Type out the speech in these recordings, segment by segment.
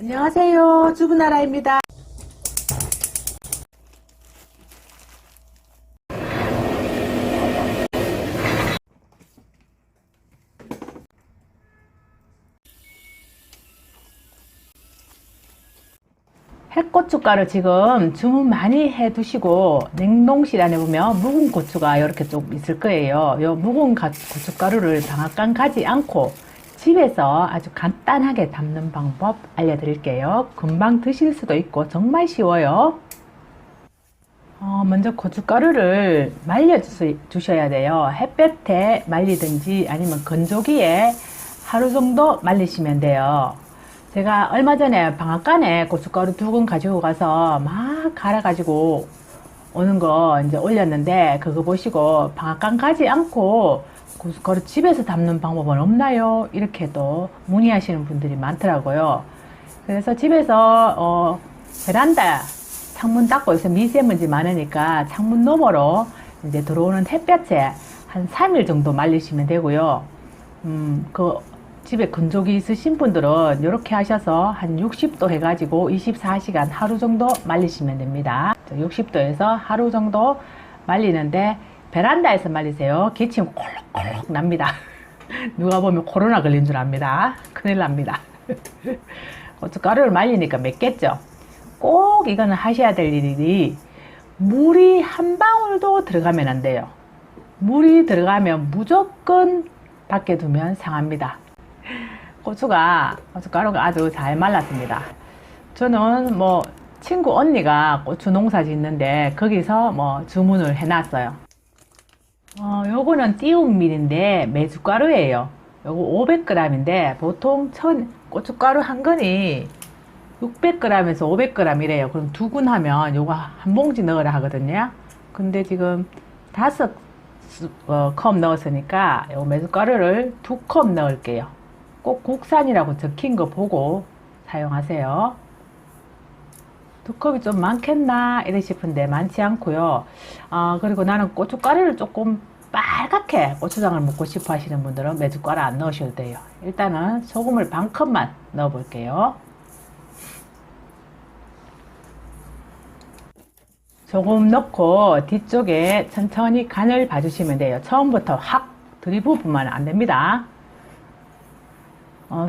안녕하세요. 주부나라입니다. 핵고춧가루 지금 주문 많이 해 두시고 냉동실 안에 보면 묵은 고추가 이렇게 좀 있을 거예요. 요 묵은 고춧가루를 방앗간 가지 않고 집에서 아주 간단하게 담는 방법 알려드릴게요. 금방 드실 수도 있고 정말 쉬워요. 먼저 고춧가루를 말려 주셔야 돼요. 햇볕에 말리든지 아니면 건조기에 하루 정도 말리시면 돼요. 제가 얼마 전에 방앗간에 고춧가루 2근 가지고 가서 막 갈아 가지고 오는 거 이제 올렸는데, 그거 보시고 방앗간 가지 않고 고춧가루 집에서 담는 방법은 없나요? 이렇게 또 문의하시는 분들이 많더라고요. 그래서 집에서 베란다 창문 닫고 있어 미세먼지 많으니까 창문 너머로 이제 들어오는 햇볕에 한 3일 정도 말리시면 되고요. 집에 건조기 있으신 분들은 이렇게 하셔서 한 60도 해가지고 24시간 하루 정도 말리시면 됩니다. 60도에서 하루 정도 말리는데 베란다에서 말리세요. 기침 콜록콜록 납니다. 누가 보면 코로나 걸린 줄 압니다. 큰일 납니다. 고춧가루를 말리니까 맵겠죠. 꼭 이거는 하셔야 될 일이, 물이 한 방울도 들어가면 안 돼요. 물이 들어가면 무조건 밖에 두면 상합니다. 고춧가루가 아주 잘 말랐습니다. 저는 친구 언니가 고추 농사 짓는데 거기서 주문을 해놨어요. 요거는 띄움밀인데 메주가루예요. 요거 500g인데 보통 고춧가루 한 건이 600g에서 500g 이래요. 그럼 2근 하면 요거 한 봉지 넣으라 하거든요. 근데 지금 5컵 넣었으니까 요 메주가루를 2컵 넣을게요. 꼭 국산이라고 적힌 거 보고 사용하세요. 2컵이 좀 많겠나 이래 싶은데 많지 않고요. 그리고 나는 고춧가루를 조금 빨갛게 고추장을 먹고 싶어 하시는 분들은 메주가루 안 넣으셔도 돼요. 일단은 소금을 반 컵만 넣어 볼게요. 조금 넣고 뒤쪽에 천천히 간을 봐주시면 돼요. 처음부터 확 들이부으면 안 됩니다.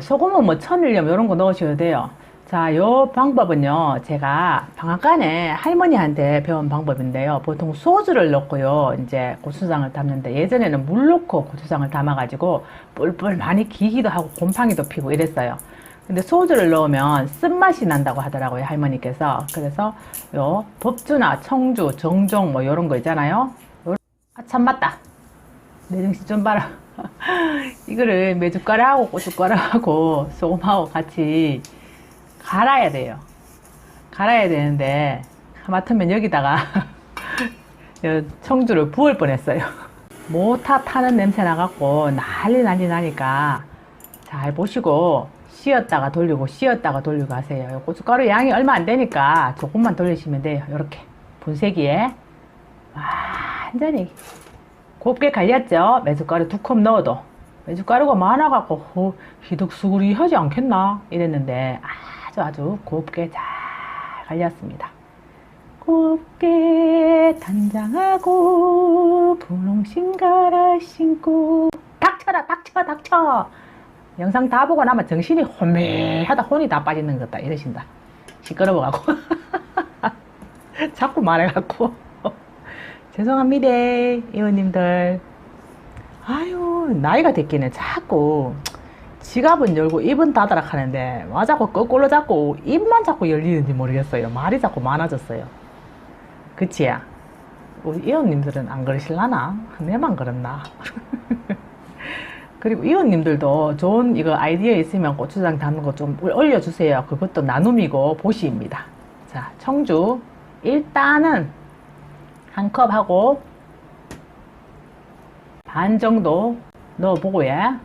소금은 천일염 이런 거 넣으셔도 돼요. 자, 요 방법은요, 제가 방앗간에 할머니한테 배운 방법인데요. 보통 소주를 넣고요, 이제 고추장을 담는데, 예전에는 물 넣고 고추장을 담아가지고 뿔뿔 많이 기기도 하고 곰팡이도 피고 이랬어요. 근데 소주를 넣으면 쓴맛이 난다고 하더라고요, 할머니께서. 그래서 요 법주나 청주, 정종 요런 거 있잖아요. 참 맞다. 내 정신 좀 봐라. 이거를 메주가루하고 고춧가루하고 소금하고 같이 갈아야 돼요. 갈아야 되는데 하마터면 여기다가 청주를 부을 뻔했어요. 모타 타는 냄새 나갖고 난리 나니까 잘 보시고 씌었다가 돌리고 씌었다가 돌리고 하세요. 고춧가루 양이 얼마 안 되니까 조금만 돌리시면 돼요. 이렇게 분쇄기에 완전히 곱게 갈렸죠. 메주가루 2컵 넣어도 메주가루가 많아갖고 희득수구리 하지 않겠나 이랬는데 아주 곱게 잘 갈렸습니다. 곱게 단장하고 분홍신 갈아 신고. 닥쳐. 영상 다 보고 나면 정신이 혼미하다, 혼이 다 빠지는 것 같다 이러신다. 시끄러워갖고 자꾸 말해갖고 죄송합니다 이모님들. 아유, 나이가 됐기는 자꾸 지갑은 열고 입은 닫으라 하는데 와 자꾸 거꾸로 잡고 입만 자꾸 열리는지 모르겠어요. 말이 자꾸 많아졌어요. 그치야? 우리 이모님들은 안 그러실라나? 내만 그렇나? 그리고 이웃님들도 좋은 이거 아이디어 있으면 고추장 담는 거 좀 올려주세요. 그것도 나눔이고 보시입니다. 자, 청주 일단은 한 컵 하고 반 정도 넣어보고요.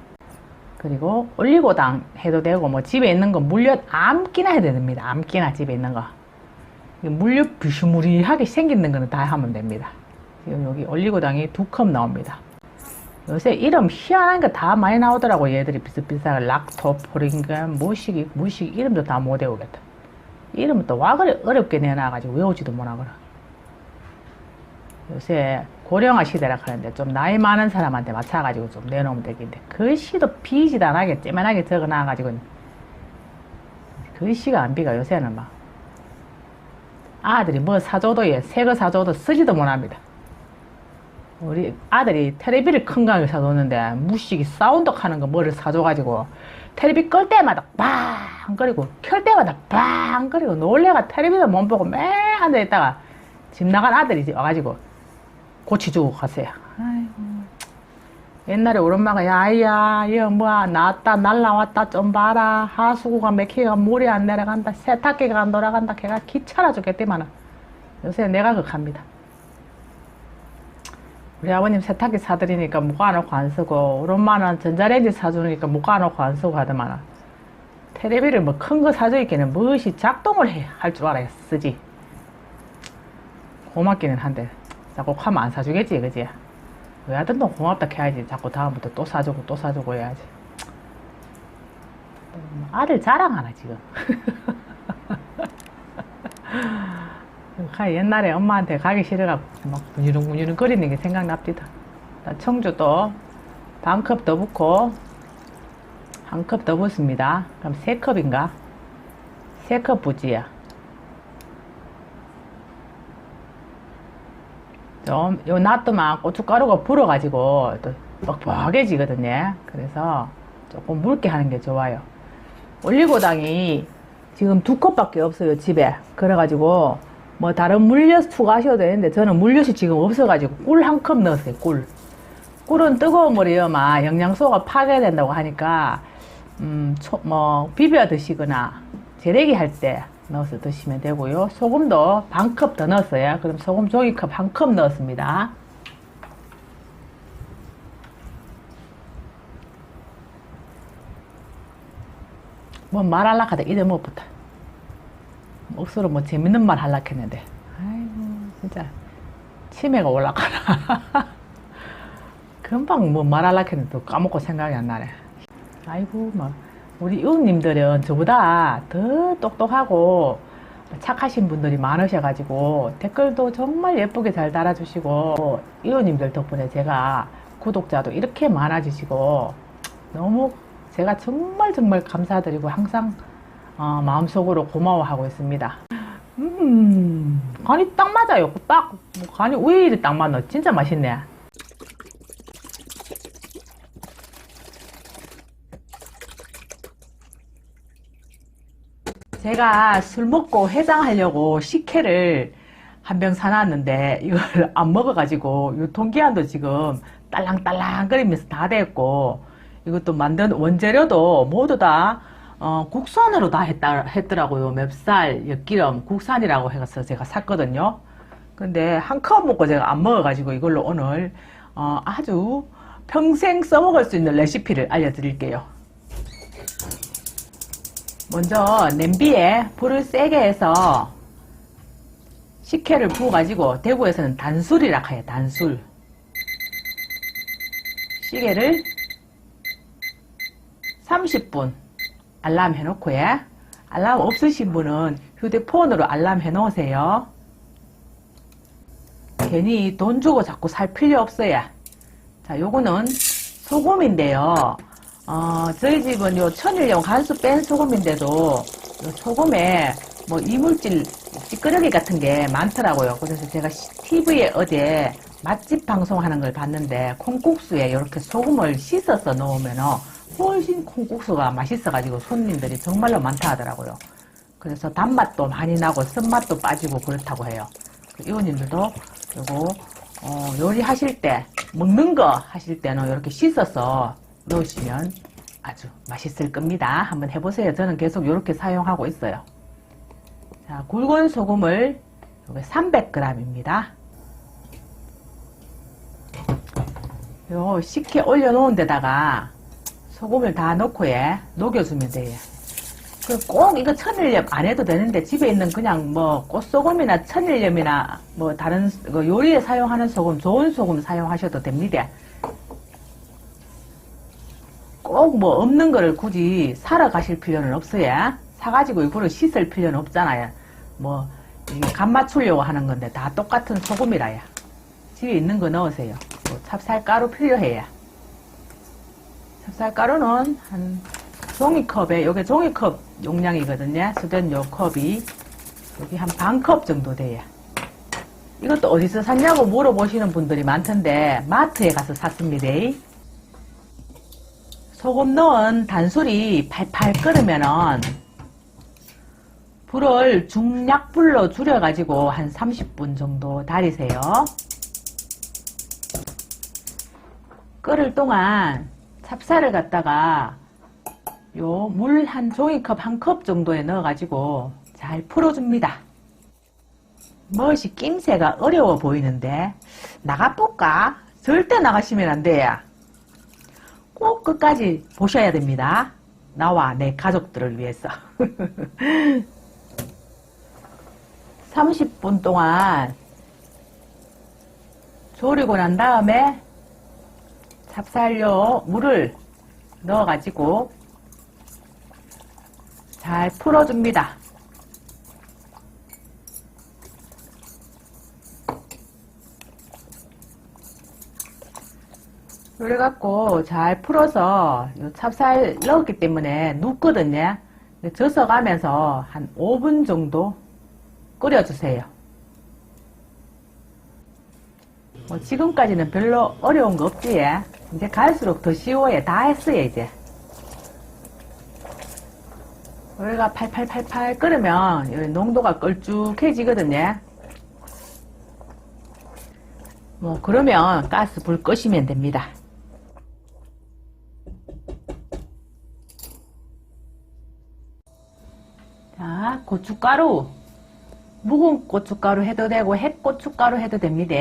그리고 올리고당 해도 되고 집에 있는 거 물엿 아무기나 해도 됩니다. 아무기나 집에 있는 거. 물엿 비스무리하게 생기는 거는 다 하면 됩니다. 지금 여기 올리고당이 2컵 나옵니다. 요새 이름 희한한 게 다 많이 나오더라고. 얘들이 비슷비슷하게 락토포린가 무식 이름도 다 못 외우겠다. 이름은 또 와 그래 어렵게 내놔가지고 외우지도 못하거라. 요새 고령화 시대라 하는데 좀 나이 많은 사람한테 맞춰가지고 좀 내놓으면 되겠는데 글씨도 비지도 않게 쬐만하게 적어놔가지고 글씨가 안 비가 요새는 막 아들이 뭐 사줘도 새거 사줘도 쓰지도 못합니다. 우리 아들이 테레비를 큰 강을 사줬는데 무식이 사운드 하는 거 뭐를 사줘가지고 테레비 끌 때마다 빵거리고 켤 때마다 빵거리고 놀래가 테레비도 못 보고 매 앉아있다가 집 나간 아들이 와가지고 고치주고 갔어요. 아이고. 옛날에 우리 엄마가 야 아이야 이거 뭐야 나왔다 날라왔다 좀 봐라 하수구가 막히가 물이 안 내려간다 세탁기가 안 돌아간다 걔가 귀찮아 죽겠지만 요새 내가 그갑니다. 우리 아버님 세탁기 사드리니까 묵아놓고 안 쓰고 우리 엄마는 전자레인지 사주니까 묵아놓고 안 쓰고 하더만 테레비를 뭐 큰 거 사주있기는 무엇이 작동을 할 줄 알아야 쓰지. 고맙기는 한데 자꾸 하면 안 사주겠지 그지. 외아들도 고맙다 해야지. 자꾸 다음부터 또 사주고 해야지. 아들 자랑하나 지금. 옛날에 엄마한테 가기 싫어갖고 막 분유릉 거리는 게 생각납니다. 청주도 반컵 더 붓고 한 컵 더 붓습니다. 그럼 3컵인가? 3컵 부지야. 좀, 요 놔두면 고춧가루가 불어가지고 또 뻑뻑해지거든요. 그래서 조금 묽게 하는 게 좋아요. 올리고당이 지금 2컵밖에 없어요, 집에. 그래가지고 뭐 다른 물엿 추가하셔도 되는데 저는 물엿이 지금 없어가지고 꿀 1컵 넣었어요, 꿀. 꿀은 뜨거운 물이어만 영양소가 파괴된다고 하니까 뭐 비벼 드시거나 재래기 할 때 넣어서 드시면 되고요. 소금도 반컵 더 넣었어요. 그럼 소금 종이컵 1컵 넣었습니다. 뭐 말하려고 하다 잊어먹었다. 억수로 뭐 재밌는 말 하려고 했는데 아이고 진짜 치매가 올라가나. 금방 뭐 말하려고 했는데 또 까먹고 생각이 안 나네. 아이고 뭐 우리 이웃님들은 저보다 더 똑똑하고 착하신 분들이 많으셔가지고 댓글도 정말 예쁘게 잘 달아주시고 이웃님들 덕분에 제가 구독자도 이렇게 많아지시고 너무 제가 정말 감사드리고 항상 마음속으로 고마워하고 있습니다. 간이 딱 맞아요. 딱 간이 왜 이리 딱 맞노? 진짜 맛있네. 제가 술 먹고 해장하려고 식혜를 한 병 사놨는데 이걸 안 먹어가지고 유통기한도 지금 딸랑딸랑 끓이면서 다 됐고 이것도 만든 원재료도 모두 다 국산으로 다 했더라고요. 맵쌀, 엿기름, 국산이라고 해서 제가 샀거든요. 근데 한 컵 먹고 제가 안 먹어가지고 이걸로 오늘 아주 평생 써먹을 수 있는 레시피를 알려드릴게요. 먼저 냄비에 불을 세게 해서 식혜를 부어가지고 대구에서는 단술이라 해요. 단술. 시계를 30분 알람 해놓고 알람 없으신 분은 휴대폰으로 알람 해놓으세요. 괜히 돈 주고 자꾸 살 필요 없어요. 자, 요거는 소금인데요. 저희 집은 요 천일염 간수 뺀 소금인데도 요 소금에 뭐 이물질 찌끄러기 같은 게 많더라고요. 그래서 제가 TV에 어제 맛집 방송하는 걸 봤는데 콩국수에 이렇게 소금을 씻어서 넣으면 훨씬 콩국수가 맛있어가지고 손님들이 정말로 많다 하더라고요. 그래서 단맛도 많이 나고 쓴맛도 빠지고 그렇다고 해요. 이모님들도 요거 요리하실 때 먹는 거 하실 때는 이렇게 씻어서 넣으시면 아주 맛있을 겁니다. 한번 해보세요. 저는 계속 이렇게 사용하고 있어요. 자, 굵은 소금을 300g입니다. 요 식혜 올려놓은 데다가 소금을 다 넣고 녹여주면 돼요. 꼭 이거 천일염 안 해도 되는데 집에 있는 그냥 뭐 꽃소금이나 천일염이나 뭐 다른 요리에 사용하는 소금, 좋은 소금 사용하셔도 됩니다. 꼭 뭐 없는 거를 굳이 사러 가실 필요는 없어요. 사가지고 일부러 씻을 필요는 없잖아요. 뭐 간 맞추려고 하는 건데 다 똑같은 소금이라요. 집에 있는 거 넣으세요. 뭐 찹쌀가루 필요해요. 찹쌀가루는 한 종이컵에, 요게 종이컵 용량이거든요. 수된 요 컵이 여기 한 반 컵 정도 돼요. 이것도 어디서 샀냐고 물어보시는 분들이 많던데 마트에 가서 샀습니다. 소금 넣은 단술이 팔팔 끓으면은 불을 중약불로 줄여가지고 한 30분 정도 달이세요. 끓을 동안 찹쌀을 갖다가 요 물 한 종이컵 한 컵 정도에 넣어가지고 잘 풀어줍니다. 무엇이 낌새가 어려워 보이는데 나가볼까? 절대 나가시면 안 돼요. 꼭 끝까지 보셔야 됩니다. 나와 내 가족들을 위해서. 30분 동안 졸이고 난 다음에 찹쌀요 물을 넣어가지고 잘 풀어줍니다. 그래갖고 잘 풀어서 찹쌀 넣었기 때문에 눕거든요. 젖어 가면서 한 5분 정도 끓여주세요. 뭐 지금까지는 별로 어려운 거 없지. 이제 갈수록 더 쉬워요. 다 했어요 이제. 여기가 팔팔팔팔 끓으면 여기 농도가 걸쭉해지거든요. 뭐 그러면 가스 불 끄시면 됩니다. 자, 고춧가루. 묵은 고춧가루 해도 되고 햇고춧가루 해도 됩니다.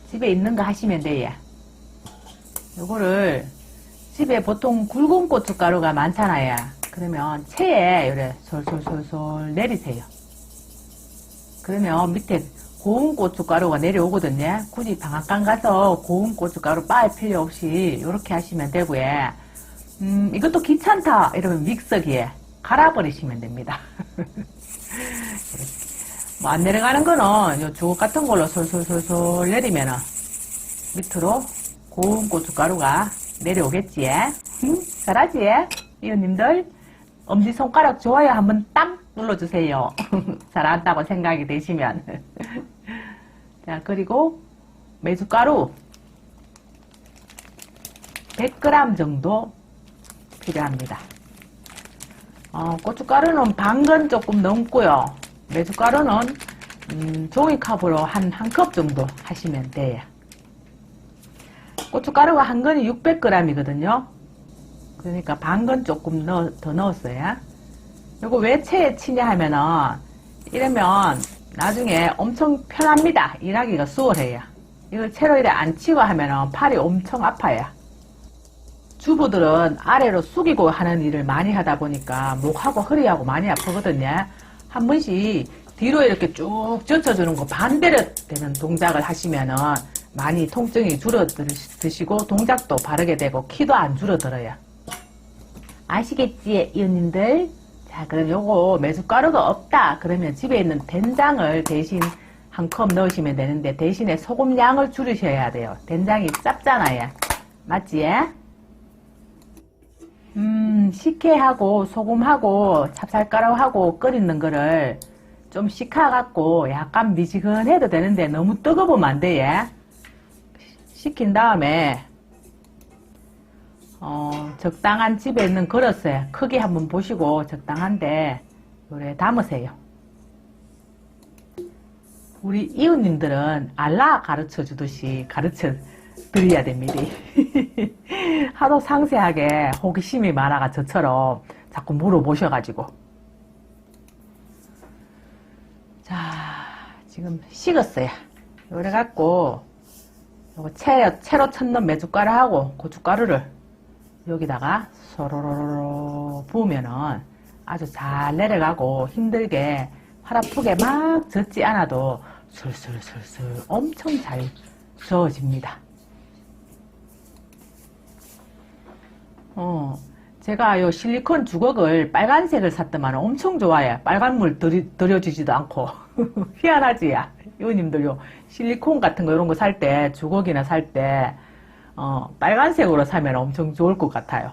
집에 있는 거 하시면 돼요. 요거를 집에 보통 굵은 고춧가루가 많잖아요. 그러면 체에 이렇게 솔솔솔솔 내리세요. 그러면 밑에 고운 고춧가루가 내려오거든요. 굳이 방앗간 가서 고운 고춧가루 빻을 필요 없이 이렇게 하시면 되고요. 이것도 귀찮다 이러면 믹서기에 갈아버리시면 됩니다. 뭐 안 내려가는 거는 요 주걱 같은 걸로 솔솔솔솔 내리면은 밑으로 고운 고춧가루가 내려오겠지. 잘하지? 이웃님들 엄지손가락 좋아요 한번 딱 눌러주세요. 잘한다고 생각이 되시면. 자, 그리고 메주가루 100g 정도 필요합니다. 고춧가루는 반건 조금 넘고요. 메주가루는 종이컵으로 한 컵 정도 하시면 돼요. 고춧가루가 한 건이 600g이거든요. 그러니까 반건 조금 더 넣었어요. 이거 왜 체에 치냐 하면은 이러면 나중에 엄청 편합니다. 일하기가 수월해요. 이걸 채로 이래 안 치고 하면은 팔이 엄청 아파요. 주부들은 아래로 숙이고 하는 일을 많이 하다 보니까 목하고 허리하고 많이 아프거든요. 한 번씩 뒤로 이렇게 쭉 젖혀주는 거 반대로 되는 동작을 하시면은 많이 통증이 줄어드시고 동작도 바르게 되고 키도 안 줄어들어요. 아시겠지, 이웃님들? 자, 그럼 요거 메주가루가 없다 그러면 집에 있는 된장을 대신 한 컵 넣으시면 되는데 대신에 소금 양을 줄이셔야 돼요. 된장이 짭잖아요. 맞지? 식혜하고 소금하고 찹쌀가루하고 끓이는 거를 좀 식혀갖고 약간 미지근해도 되는데 너무 뜨거우면 안 돼요. 식힌 다음에 적당한 집에 있는 그릇에 크기 한번 보시고 적당한데 요래 담으세요. 우리 이웃님들은 알라 가르쳐 주듯이 가르쳐 드려야 됩니다. 하도 상세하게 호기심이 많아가 저처럼 자꾸 물어보셔가지고. 자, 지금 식었어요. 요래 갖고 요거 채로 쳤는 메주가루하고 고춧가루를 여기다가 소로로로 부으면은 아주 잘 내려가고 힘들게 팔 아프게 막 젓지 않아도 술술술술 엄청 잘 저어집니다. 제가 요 실리콘 주걱을 빨간색을 샀더만 엄청 좋아해. 빨간 물 들여주지도 않고. 희한하지? 이모님들 요 실리콘 같은 거 이런 거 살 때, 주걱이나 살 때, 빨간색으로 사면 엄청 좋을 것 같아요.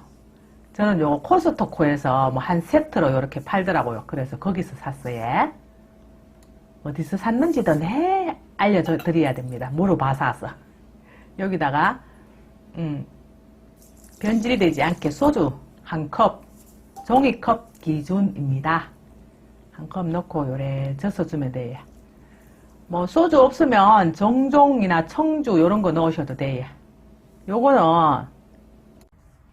저는 요 코스토코에서 뭐 한 세트로 이렇게 팔더라고요. 그래서 거기서 샀어요. 어디서 샀는지도 알려줘 드려야 됩니다. 물어봐 사서. 여기다가, 변질되지 않게 소주 한 컵, 종이컵 기준입니다. 한 컵 넣고 요래 젖어주면 돼요. 뭐 소주 없으면 정종이나 청주 이런 거 넣으셔도 돼요. 요거는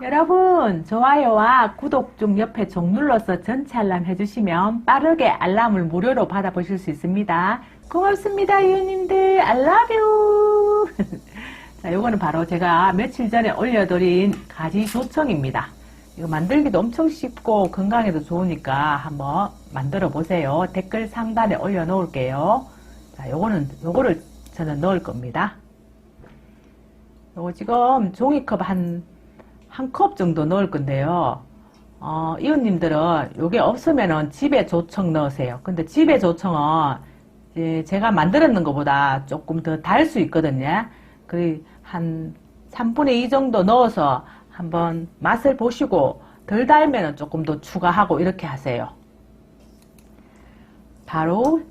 여러분 좋아요와 구독 중 옆에 종 눌러서 전체 알람 해주시면 빠르게 알람을 무료로 받아보실 수 있습니다. 고맙습니다 이웃님들. I love you. 자, 요거는 바로 제가 며칠 전에 올려드린 가지 조청입니다. 이거 만들기도 엄청 쉽고 건강에도 좋으니까 한번 만들어 보세요. 댓글 상단에 올려 놓을게요. 자, 요거를 저는 넣을 겁니다. 요거 지금 종이컵 한 컵 정도 넣을 건데요. 이웃님들은 요게 없으면은 집에 조청 넣으세요. 근데 집에 조청은 이제 제가 만들었는 것보다 조금 더 달 수 있거든요. 한 3분의 2 정도 넣어서 한번 맛을 보시고 덜 달면 조금 더 추가하고 이렇게 하세요. 바로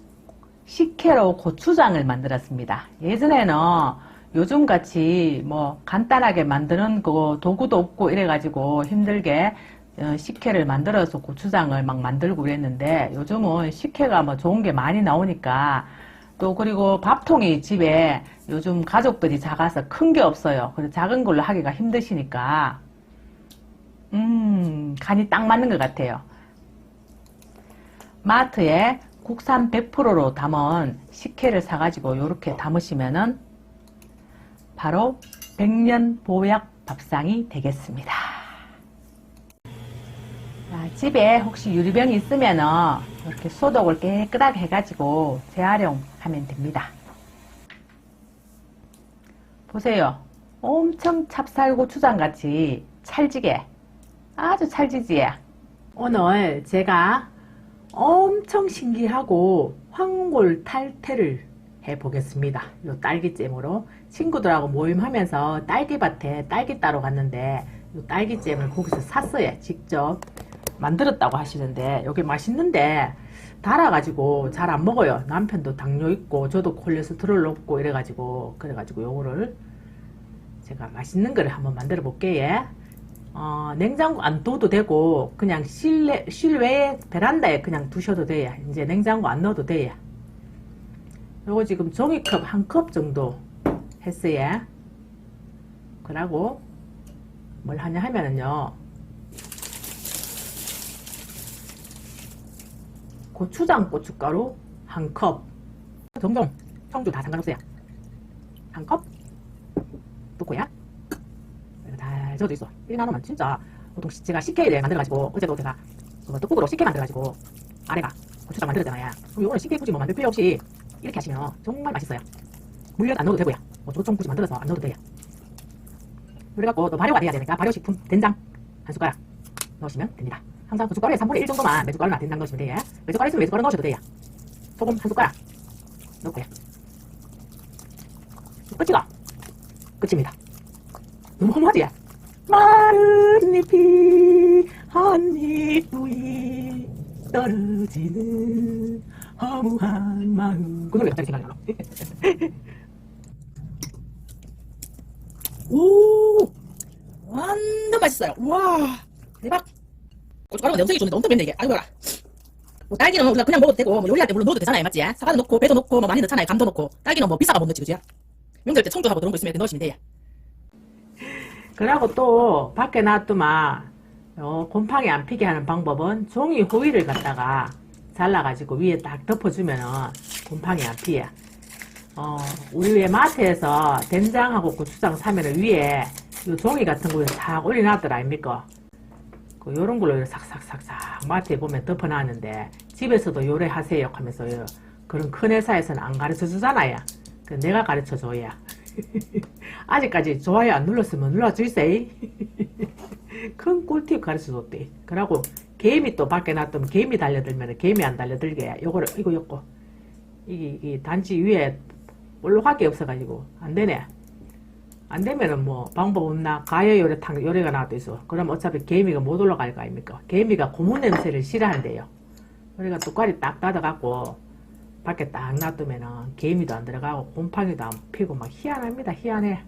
식혜로 고추장을 만들었습니다. 예전에는 요즘같이 뭐 간단하게 만드는 거 도구도 없고 이래가지고 힘들게 식혜를 만들어서 고추장을 막 만들고 그랬는데 요즘은 식혜가 뭐 좋은 게 많이 나오니까 또 그리고 밥통이 집에 요즘 가족들이 작아서 큰 게 없어요. 그래서 작은 걸로 하기가 힘드시니까 간이 딱 맞는 것 같아요. 마트에 국산 100%로 담은 식혜를 사가지고 이렇게 담으시면은 바로 100년 보약 밥상이 되겠습니다. 자, 집에 혹시 유리병이 있으면은 이렇게 소독을 깨끗하게 해가지고 재활용하면 됩니다. 보세요. 엄청 찹쌀고추장같이 찰지게 아주 찰지지. 오늘 제가 엄청 신기하고 황골 탈태를 해보겠습니다. 요 딸기잼으로 친구들하고 모임하면서 딸기밭에 딸기 따러 갔는데 요 딸기잼을 거기서 샀어요. 직접 만들었다고 하시는데 여기 맛있는데 달아가지고 잘 안 먹어요. 남편도 당뇨 있고 저도 콜레스테롤 높고 그래가지고 요거를 제가 맛있는 거를 한번 만들어 볼게요. 냉장고 안 둬도 되고 그냥 실외에 베란다에 그냥 두셔도 돼요. 이제 냉장고 안 넣어도 돼요. 요거 지금 종이컵 한 컵 정도 했어요. 그러고 뭘 하냐 하면은요, 고추장 고춧가루 한 컵, 정종 청주 다 상관없어요. 한 컵 넣고요. 다 저어져 있어. 1나노만 진짜 보통 제가 식혜를 만들어가지고 어제도 제가 떡국으로 식혜 만들어가지고 아래가 고추장 만들었잖아요. 그럼 이거는 식혜 굳이 뭐 만들 필요 없이 이렇게 하시면 정말 맛있어요. 물엿 안 넣어도 되고요. 뭐 조청 굳이 만들어서 안 넣어도 돼요. 그래갖고 또 발효가 돼야 되니까 발효식품 된장 한 숟가락 넣으시면 됩니다. 항상 고춧가루에 3분의 1 정도만 메주가루나 된장 넣으시면 돼요. 메주가루 있으면 메주가루 넣으셔도 돼요. 소금 한 숟가락 넣고요. 끝입니다. 너무 허무하지? 마른 잎이 한 잎 위에 떨어지는 허무한 마음. 그 노래 갑자기 생각이 나요. 오, 완전 맛있어요. 와, 대박. 고춧가루가 염색이 좋은데 엄청 맵네 이게. 아이고, 뭐 딸기는 우리가 그냥 먹어도 되고 뭐 요리할 때 물론 넣어도 되잖아요, 맞지? 사과도 넣고 배도 넣고 뭐 많이 넣잖아요, 감도 넣고. 딸기는 뭐 비싸가 못 넣지, 그지? 명절 때 청주하고 그런 거 있으면 이렇게 넣으시면 돼요. 그리고 또 밖에 놔두면 곰팡이 안 피게 하는 방법은 종이 호일을 갖다가 잘라가지고 위에 딱 덮어주면은 곰팡이 안 피해. 우리 왜 마트에서 된장하고 고추장 사면은 위에 요 종이 같은 거에 싹 올려놨더라 아닙니까? 요런 걸로 싹싹싹싹 마트에 보면 덮어놨는데 집에서도 요래 하세요 하면서 그런 큰 회사에서는 안 가르쳐 주잖아요. 내가 가르쳐 줘야. 아직까지 좋아요 안 눌렀으면 눌러주세요. 큰 꿀팁 가르쳐줬대. 그러고 개미 또 밖에 놔두면 개미 달려들면 개미 안 달려들게 요거를 이거 이게 단지 위에 볼록하게 없어가지고 안 되네. 안 되면은 뭐 방법 없나? 가열 요래가 나와도 있어. 그럼 어차피 개미가 못 올라갈 거 아닙니까? 개미가 고무 냄새를 싫어한대요. 우리가 뚜까리 딱 닫아갖고 밖에 딱 놔두면은 개미도 안 들어가고 곰팡이도 안 피고 막 희한합니다. 희한해.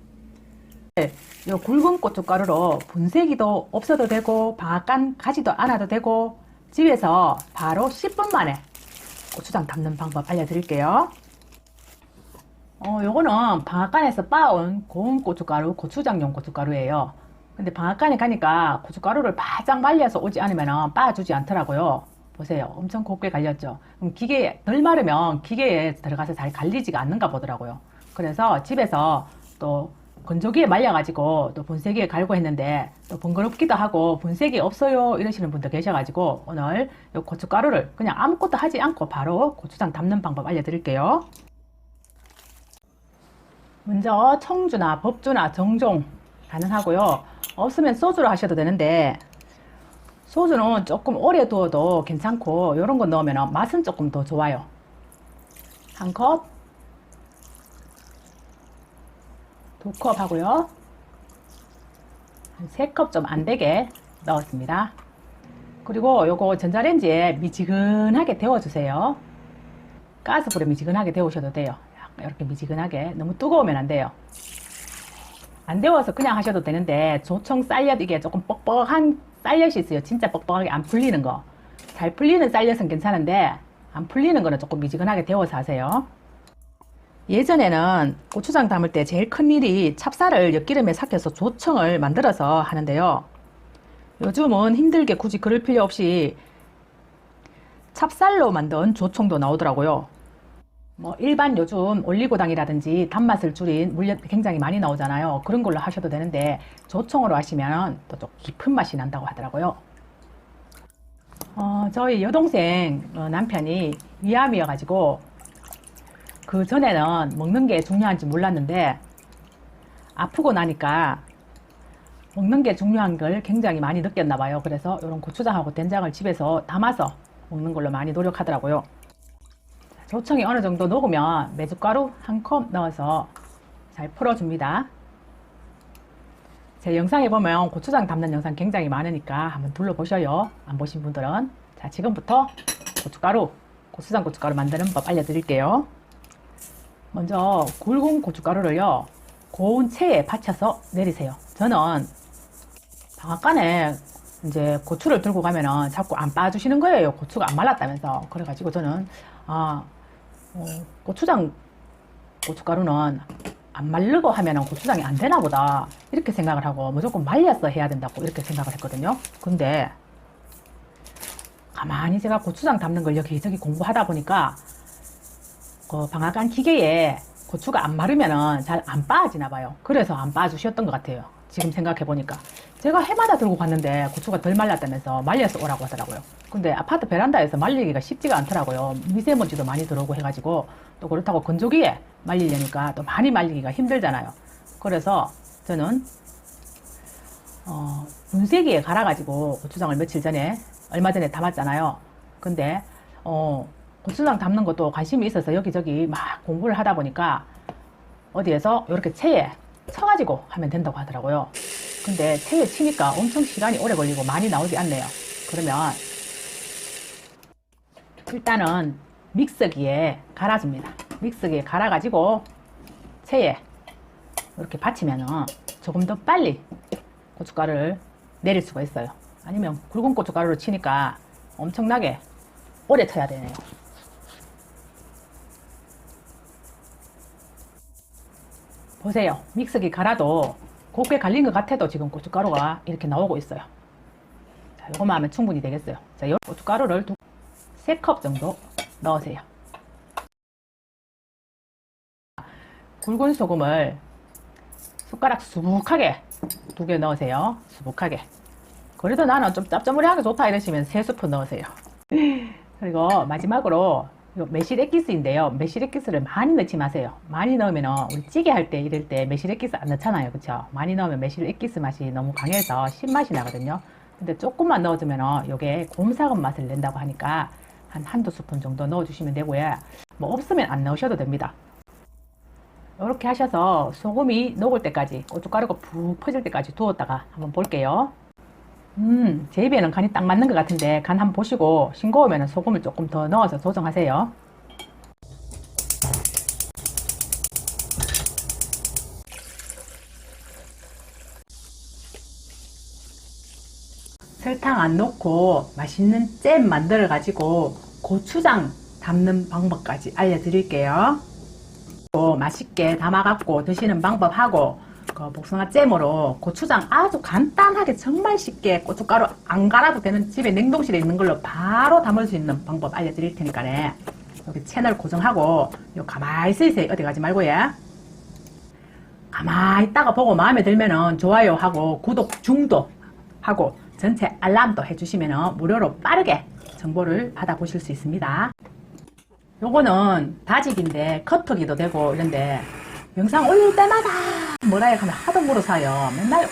요 굵은 고춧가루로 분쇄기도 없어도 되고 방앗간 가지도 않아도 되고 집에서 바로 10분 만에 고추장 담는 방법 알려드릴게요. 요거는 방앗간에서 빻아온 고운 고춧가루, 고추장용 고춧가루예요. 근데 방앗간에 가니까 고춧가루를 바짝 말려서 오지 않으면 빻아주지 않더라고요. 보세요. 엄청 곱게 갈렸죠. 그럼 기계에 덜 마르면 기계에 들어가서 잘 갈리지가 않는가 보더라고요. 그래서 집에서 또 건조기에 말려가지고 또 분쇄기에 갈고 했는데 또 번거롭기도 하고 분쇄기 없어요 이러시는 분도 계셔가지고 오늘 이 고춧가루를 그냥 아무것도 하지 않고 바로 고추장 담는 방법 알려드릴게요. 먼저 청주나 법주나 정종 가능하고요. 없으면 소주로 하셔도 되는데 소주는 조금 오래 두어도 괜찮고 이런 거 넣으면 맛은 조금 더 좋아요. 한 컵, 두 컵 하고요. 한 3컵 좀 안되게 넣었습니다. 그리고 요거 전자레인지에 미지근하게 데워주세요. 가스불에 미지근하게 데우셔도 돼요. 이렇게 미지근하게. 너무 뜨거우면 안 돼요. 안 데워서 그냥 하셔도 되는데 조청 쌀엿 이게 조금 뻑뻑한 쌀엿이 있어요. 진짜 뻑뻑하게 안 풀리는 거. 잘 풀리는 쌀엿은 괜찮은데 안 풀리는 거는 조금 미지근하게 데워서 하세요. 예전에는 고추장 담을 때 제일 큰 일이 찹쌀을 엿기름에 삭혀서 조청을 만들어서 하는데요. 요즘은 힘들게 굳이 그럴 필요 없이 찹쌀로 만든 조청도 나오더라고요. 뭐 일반 요즘 올리고당이라든지 단맛을 줄인 물엿 굉장히 많이 나오잖아요. 그런 걸로 하셔도 되는데 조청으로 하시면 또 좀 깊은 맛이 난다고 하더라고요. 저희 여동생 남편이 위암이어가지고 그 전에는 먹는 게 중요한지 몰랐는데 아프고 나니까 먹는 게 중요한 걸 굉장히 많이 느꼈나 봐요. 그래서 이런 고추장하고 된장을 집에서 담아서 먹는 걸로 많이 노력하더라고요. 조청이 어느 정도 녹으면 메주가루 한 컵 넣어서 잘 풀어줍니다. 제 영상에 보면 고추장 담는 영상 굉장히 많으니까 한번 둘러보셔요. 안 보신 분들은. 자, 지금부터 고추장 고춧가루 만드는 법 알려드릴게요. 먼저 굵은 고춧가루를요, 고운 체에 받쳐서 내리세요. 저는 방앗간에 이제 고추를 들고 가면은 자꾸 안 빻아주시는 거예요. 고추가 안 말랐다면서. 그래가지고 저는 고춧가루는 안 말르고 하면은 고추장이 안 되나 보다 이렇게 생각을 하고 무조건 말려서 해야 된다고 이렇게 생각을 했거든요. 근데 가만히 제가 고추장 담는 걸 여기저기 공부하다 보니까 그 방앗간 기계에 고추가 안 마르면은 잘 안 빻아지나 봐요. 그래서 안 빻아주셨던 것 같아요. 지금 생각해 보니까 제가 해마다 들고 갔는데 고추가 덜 말랐다면서 말려서 오라고 하더라고요. 근데 아파트 베란다에서 말리기가 쉽지가 않더라고요. 미세먼지도 많이 들어오고 해가지고 또 그렇다고 건조기에 말리려니까 또 많이 말리기가 힘들잖아요. 그래서 저는 분쇄기에 갈아가지고 고추장을 며칠 전에 얼마 전에 담았잖아요. 근데 고추장 담는 것도 관심이 있어서 여기저기 막 공부를 하다 보니까 어디에서 이렇게 체에 쳐가지고 하면 된다고 하더라고요. 근데 체에 치니까 엄청 시간이 오래 걸리고 많이 나오지 않네요. 그러면 일단은 믹서기에 갈아줍니다. 믹서기에 갈아가지고 체에 이렇게 받치면은 조금 더 빨리 고춧가루를 내릴 수가 있어요. 아니면 굵은 고춧가루로 치니까 엄청나게 오래 쳐야 되네요. 보세요. 믹서기 갈아도 곱게 갈린 것 같아도 지금 고춧가루가 이렇게 나오고 있어요. 자, 이거만 하면 충분히 되겠어요. 자, 이 고춧가루를 3컵 정도 넣으세요. 굵은 소금을 숟가락 수북하게 2개 넣으세요. 수북하게. 그래도 나는 좀 짭조름하게 좋다 이러시면 3스푼 넣으세요. 그리고 마지막으로 이거 매실 액기스인데요. 매실 액기스를 많이 넣지 마세요. 많이 넣으면 우리 찌개 할 때 이럴 때 매실 액기스 안 넣잖아요. 그쵸? 많이 넣으면 매실 액기스 맛이 너무 강해서 신맛이 나거든요. 근데 조금만 넣어주면 요게 곰삭은 맛을 낸다고 하니까 한두 스푼 정도 넣어주시면 되고요. 뭐 없으면 안 넣으셔도 됩니다. 이렇게 하셔서 소금이 녹을 때까지 고춧가루가 푹 퍼질 때까지 두었다가 한번 볼게요. 제 입에는 간이 딱 맞는 것 같은데 간 한번 보시고 싱거우면 소금을 조금 더 넣어서 조정하세요. 설탕 안 넣고 맛있는 잼 만들어 가지고 고추장 담는 방법까지 알려드릴게요. 맛있게 담아갖고 드시는 방법하고 그 복숭아 잼으로 고추장 아주 간단하게 정말 쉽게 고춧가루 안 갈아도 되는 집에 냉동실에 있는 걸로 바로 담을 수 있는 방법 알려드릴 테니까네. 여기 채널 고정하고 요 가만히 있으세요. 어디 가지 말고요. 가만히 있다가 보고 마음에 들면은 좋아요 하고 구독 중도 하고 전체 알람도 해주시면은 무료로 빠르게 정보를 받아보실 수 있습니다. 요거는 다직인데 커터기도 되고 이런데 영상 올릴 때마다 뭐라 해야 하나 하도 물어사요. 맨날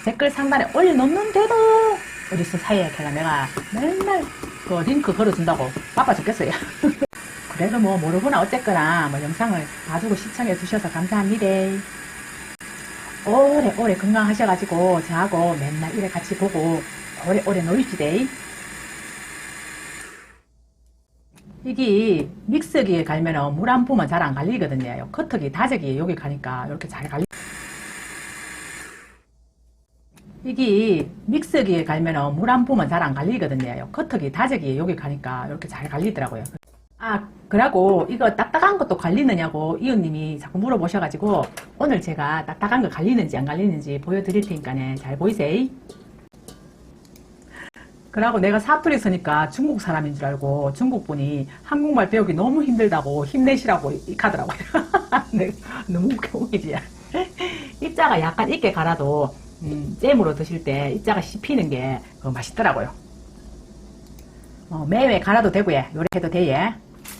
댓글 상단에 올려놓는데도 어디서 사이에 걔가 내가 맨날 그 링크 걸어준다고 바빠 죽겠어요. 그래도 뭐 모르구나 어쨌거나 뭐 영상을 봐주고 시청해 주셔서 감사합니다. 오래오래 건강하셔가지고 저하고 맨날 이래 같이 보고 오래오래 놀시다. 이게 믹서기에 갈면 물 한 푸면 잘 안 갈리거든요. 커터기, 다져기 여기 가니까 이렇게 잘 갈리. 이게 믹서기에 갈면 물 한 푸면 잘 안 갈리거든요. 커터기, 다져기 여기 가니까 이렇게 잘 갈리더라고요. 그러고 이거 딱딱한 것도 갈리느냐고 이웃님이 자꾸 물어보셔가지고 오늘 제가 딱딱한 거 갈리는지 안 갈리는지 보여드릴 테니까네. 잘 보이세요? 그러고 내가 사투리 쓰니까 중국 사람인 줄 알고 중국 분이 한국말 배우기 너무 힘들다고 힘내시라고 하더라고요. 너무 웃기지. 입자가 약간 있게 갈아도 잼으로 드실 때 입자가 씹히는 게 맛있더라고요. 매회 갈아도 되고요. 요렇게 해도 돼요.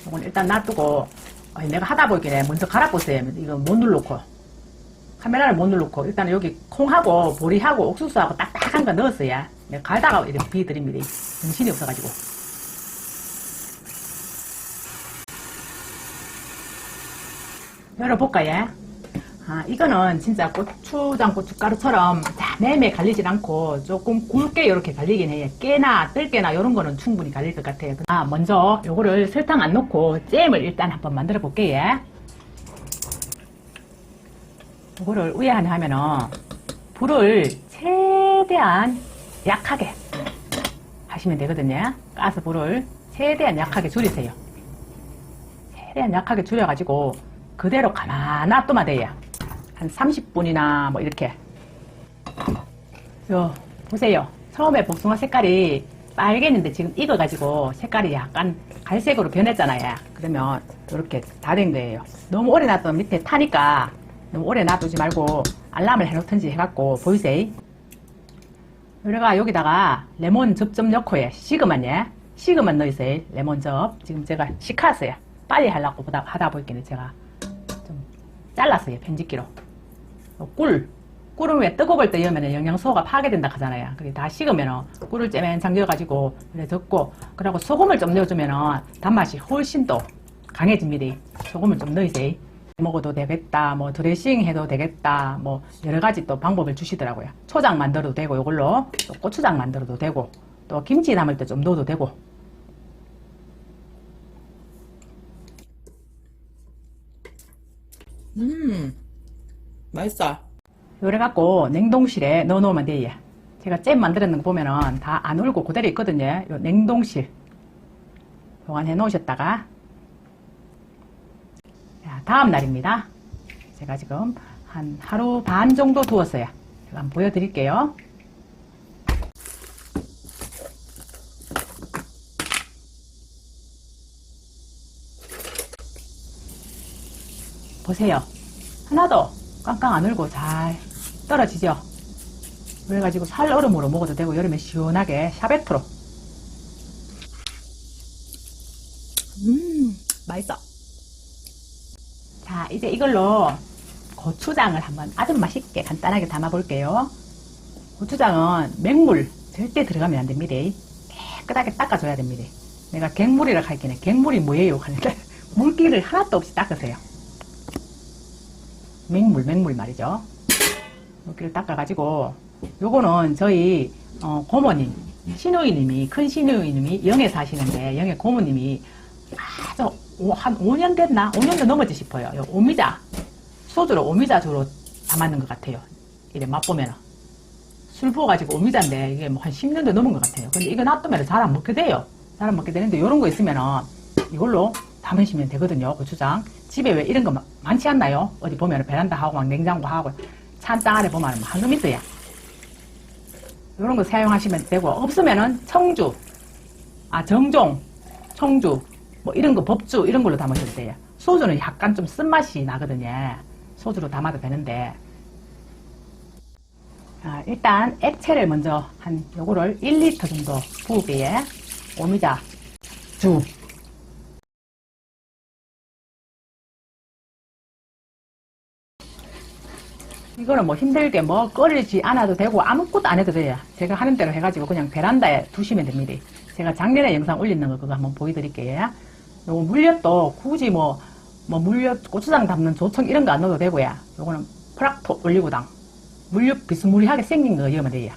이건 일단 놔두고 내가 하다 보이길래 먼저 갈아보세요. 이거 못 눌러놓고 카메라를 못 눌러놓고 일단 여기 콩하고 보리하고 옥수수하고 딱딱한 거 넣었어요. 내가 갈다가 이렇게 비드립니다. 정신이 없어가지고. 열어볼까요? 이거는 진짜 고추장 고춧가루처럼 다 매매 갈리질 않고 조금 굵게 이렇게 갈리긴 해요. 깨나 뜰깨나 이런 거는 충분히 갈릴 것 같아요. 먼저 요거를 설탕 안 넣고 잼을 일단 한번 만들어 볼게요. 요거를 위에 하면은 불을 최대한 약하게 하시면 되거든요. 가스 불을 최대한 약하게 줄이세요. 최대한 약하게 줄여가지고 그대로 가만 놔두면 돼요. 한 30분이나 뭐 이렇게. 보세요. 처음에 복숭아 색깔이 빨개는데 지금 익어가지고 색깔이 약간 갈색으로 변했잖아요. 그러면 이렇게 다 된 거예요. 너무 오래 놔두면 밑에 타니까 너무 오래 놔두지 말고 알람을 해놓든지 해갖고 보이세요? 그래가 여기다가 레몬즙 좀 넣고요. 시그만요. 시그만 넣으세요. 레몬즙. 지금 제가 시켰어요. 빨리 하려고 하다 보니까 제가 좀 잘랐어요. 편집기로. 꿀은 왜 뜨거울 때 넣으면 영양소가 파괴된다 하잖아요. 그게 다 식으면 꿀을 째맨 잠겨가지고 그래 넣고 그리고 소금을 좀 넣어주면 단맛이 훨씬 더 강해집니다. 소금을 좀 넣으세요. 먹어도 되겠다, 뭐 드레싱 해도 되겠다, 뭐 여러 가지 또 방법을 주시더라고요. 초장 만들어도 되고 이걸로 또 고추장 만들어도 되고 또 김치 담을 때 좀 넣어도 되고. 맛있어. 요래 갖고 냉동실에 넣어 놓으면 돼요. 제가 잼 만들었는 거 보면은 다 안 울고 그대로 있거든요. 요 냉동실 보관해 놓으셨다가 다음 날입니다. 제가 지금 한 하루 반 정도 두었어요. 제가 한번 보여드릴게요. 보세요. 하나도 깡깡 안 울고 잘 떨어지죠? 그래가지고 살 얼음으로 먹어도 되고 여름에 시원하게 샤베트로 맛있어. 자, 이제 이걸로 고추장을 한번 아주 맛있게 간단하게 담아 볼게요. 고추장은 맹물 절대 들어가면 안 됩니다. 깨끗하게 닦아줘야 됩니다. 내가 갱물이라 할게는 갱물이 뭐예요? 하는데 물기를 하나도 없이 닦으세요. 맹물 말이죠. 물기를 닦아가지고 요거는 저희 고모님, 시누이님이, 큰 시누이님이 영에 사시는데 영에 고모님이 아주 한 5년 됐나? 5년도 넘었지 싶어요. 요 오미자 소주로 오미자 주로 담았는 것 같아요. 이래 맛보면은 술 부어가지고 오미자인데 이게 뭐 한 10년도 넘은 것 같아요. 근데 이거 놔두면 잘 안 먹게 돼요. 잘 안 먹게 되는데 요런 거 있으면은 이걸로 담으시면 되거든요. 고추장. 집에 왜 이런 거 많지 않나요? 어디 보면 베란다 하고 막 냉장고 하고 찬장 안에 보면 한금 있어요. 요런 거 사용하시면 되고 없으면은 청주, 정종, 청주 뭐 이런 거 법주 이런 걸로 담으셔도 돼요. 소주는 약간 좀 쓴맛이 나거든요. 소주로 담아도 되는데 일단 액체를 먼저 한 요거를 1리터 정도 부으기에 오미자 주 이거는 뭐 힘들게 뭐 끓이지 않아도 되고 아무것도 안 해도 돼요. 제가 하는 대로 해가지고 그냥 베란다에 두시면 됩니다. 제가 작년에 영상 올리는 거 그거 한번 보여드릴게요. 요거 물엿도 굳이 뭐 물엿 고추장 담는 조청 이런 거 안 넣어도 되고요. 요거는 프락토 올리고당 물엿 비스무리하게 생긴 거 넣으면 돼요.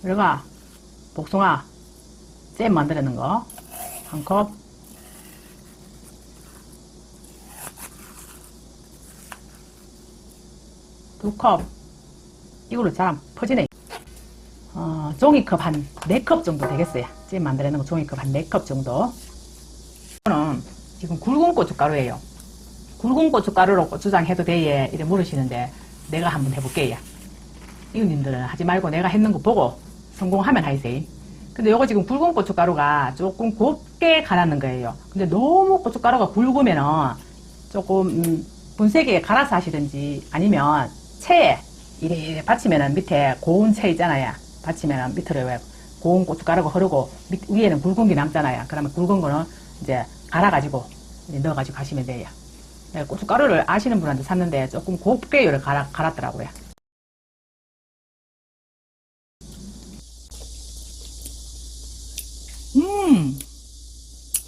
그리고 복숭아 잼 만들어놓은 거 한 컵, 두 컵, 이걸로 잘 안 퍼지네. 종이컵 한 4컵 정도 되겠어요. 잼 만들어놓은 거 종이컵 한 4컵 정도. 이거는 지금 굵은 고춧가루예요. 굵은 고춧가루로 고추장 해도 돼? 이래 물으시는데 내가 한번 해볼게요. 이웃님들은 하지 말고 내가 했는 거 보고 성공하면 하이세요. 근데 요거 지금 굵은 고춧가루가 조금 곱게 갈았는 거예요. 근데 너무 고춧가루가 굵으면은 조금 분쇄기에 갈아서 하시든지 아니면 체에 이래 받치면은 밑에 고운 채 있잖아요. 받치면은 밑으로 왜 고운 고춧가루가 흐르고 위에는 굵은 게 남잖아요. 그러면 굵은 거는 이제 갈아가지고 넣어가지고 가시면 돼요. 고춧가루를 아시는 분한테 샀는데 조금 곱게 갈았더라고요.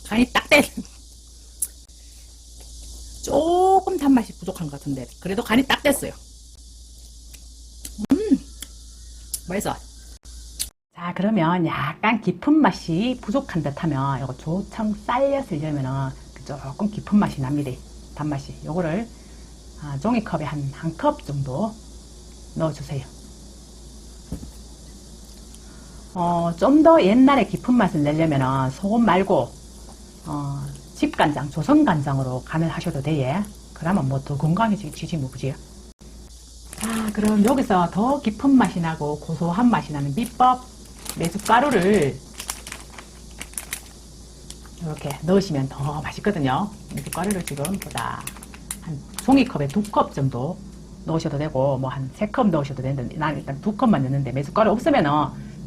간이 딱 돼. 조금 단맛이 부족한 것 같은데 그래도 간이 딱 됐어요. 맛있어. 자, 그러면 약간 깊은 맛이 부족한 듯 하면 이거 조청 쌀엿을 넣으면 조금 깊은 맛이 납니다. 단맛이. 요거를 종이컵에 한 컵 정도 넣어주세요. 좀 더 옛날에 깊은 맛을 내려면 소금 말고 집간장, 조선간장으로 간을 하셔도 돼요. 그러면 뭐 더 건강해지지 뭐 그지요? 자, 그럼 여기서 더 깊은 맛이 나고 고소한 맛이 나는 비법 메숫가루를 이렇게 넣으시면 더 맛있거든요. 메숫가루를 지금 보다 한 종이컵에 2컵 정도 넣으셔도 되고 뭐 한 3컵 넣으셔도 되는데 난 일단 2컵만 넣는데 메숫가루 없으면은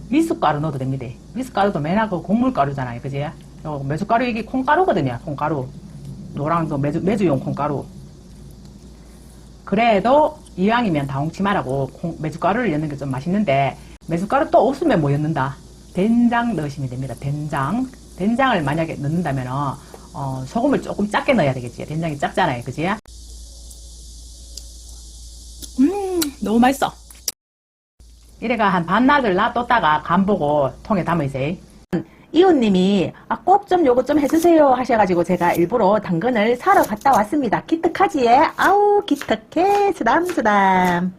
미숫가루 넣어도 됩니다. 미숫가루도 맨하고 곡물가루잖아요. 그지? 메숫가루 이게 콩가루거든요. 콩가루. 노랑 메주용 콩가루. 그래도 이왕이면 다홍치 말하고 메숫가루를 넣는 게 좀 맛있는데 메숫가루 또 없으면 뭐 넣는다? 된장 넣으시면 됩니다. 된장. 된장을 만약에 넣는다면 소금을 조금 작게 넣어야 되겠지. 된장이 작잖아요. 그지? 너무 맛있어. 이래가 한 반나절 놔뒀다가 간 보고 통에 담으세요. 이웃님이 꼭 좀 요거 좀 해주세요 하셔가지고 제가 일부러 당근을 사러 갔다 왔습니다. 기특하지에? 아우 기특해. 쓰담쓰담.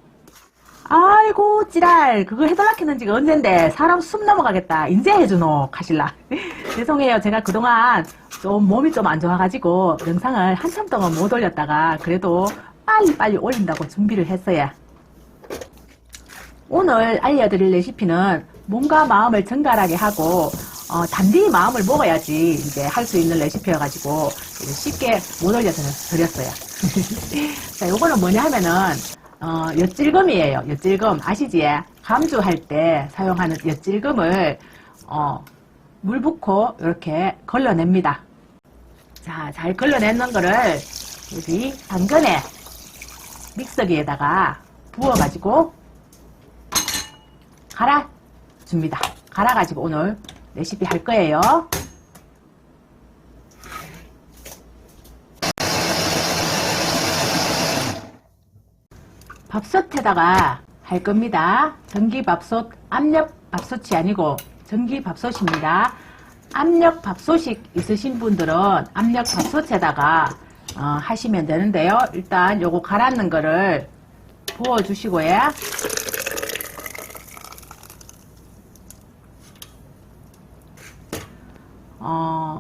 아이고 찌랄 그거 해달라 했는 지가 언젠데 사람 숨 넘어가겠다. 인제 해주노 하실라. 죄송해요. 제가 그동안 좀 몸이 좀 안 좋아가지고 영상을 한참 동안 못 올렸다가 그래도 빨리 올린다고 준비를 했어요. 오늘 알려드릴 레시피는 몸과 마음을 정갈하게 하고 단디 마음을 먹어야지 이제 할 수 있는 레시피여가지고 쉽게 못 올려드렸어요. 자, 요거는 뭐냐 하면은 엿질금이에요. 엿질금 아시지? 감주할 때 사용하는 엿질금을 물 붓고 이렇게 걸러냅니다. 자, 잘 걸러내는 거를 여기 당근에 믹서기에다가 부어가지고 갈아줍니다. 갈아가지고 오늘 레시피 할 거예요. 밥솥에다가 할 겁니다. 전기밥솥, 압력밥솥이 아니고 전기밥솥입니다. 압력밥솥이 있으신 분들은 압력밥솥에다가 하시면 되는데요. 일단 요거 갈았는 거를 부어주시고요.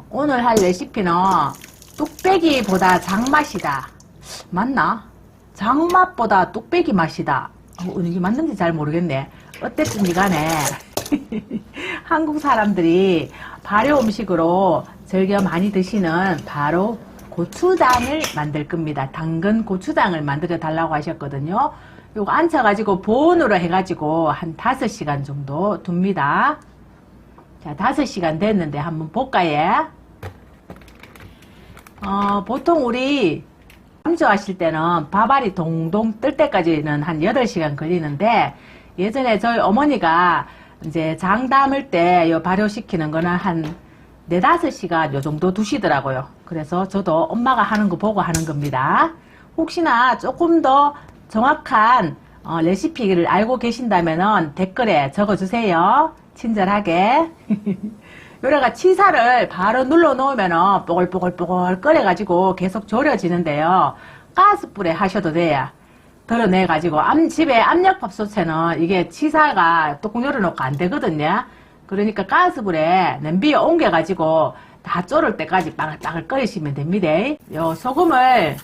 오늘 할 레시피는 뚝배기보다 장맛이다. 맞나? 장맛보다 뚝배기 맛이다. 이게 맞는지 잘 모르겠네. 어쨌든 간에 한국 사람들이 발효 음식으로 즐겨 많이 드시는 바로 고추장을 만들 겁니다. 당근 고추장을 만들어 달라고 하셨거든요. 요거 앉혀가지고 보온으로 해가지고 한 5시간 정도 둡니다. 자, 5시간 됐는데 한번 볼까요? 보통 우리 감조하실 때는 밥알이 동동 뜰 때까지는 한 8시간 걸리는데, 예전에 저희 어머니가 이제 장 담을 때 요 발효시키는 거는 한 4, 5시간 요 정도 두시더라고요. 그래서 저도 엄마가 하는 거 보고 하는 겁니다. 혹시나 조금 더 정확한 레시피를 알고 계신다면 댓글에 적어주세요. 친절하게. 요래가 치사를 바로 눌러 놓으면 뽀글뽀글뽀글 끓여가지고 계속 졸여지는데요. 가스불에 하셔도 돼요. 덜어내가지고 집에 압력밥솥에는 이게 치사가 뚜껑 열어놓고 안 되거든요. 그러니까 가스불에 냄비에 옮겨가지고 다 졸을 때까지 빠글빠글 끓이시면 됩니다. 요 소금을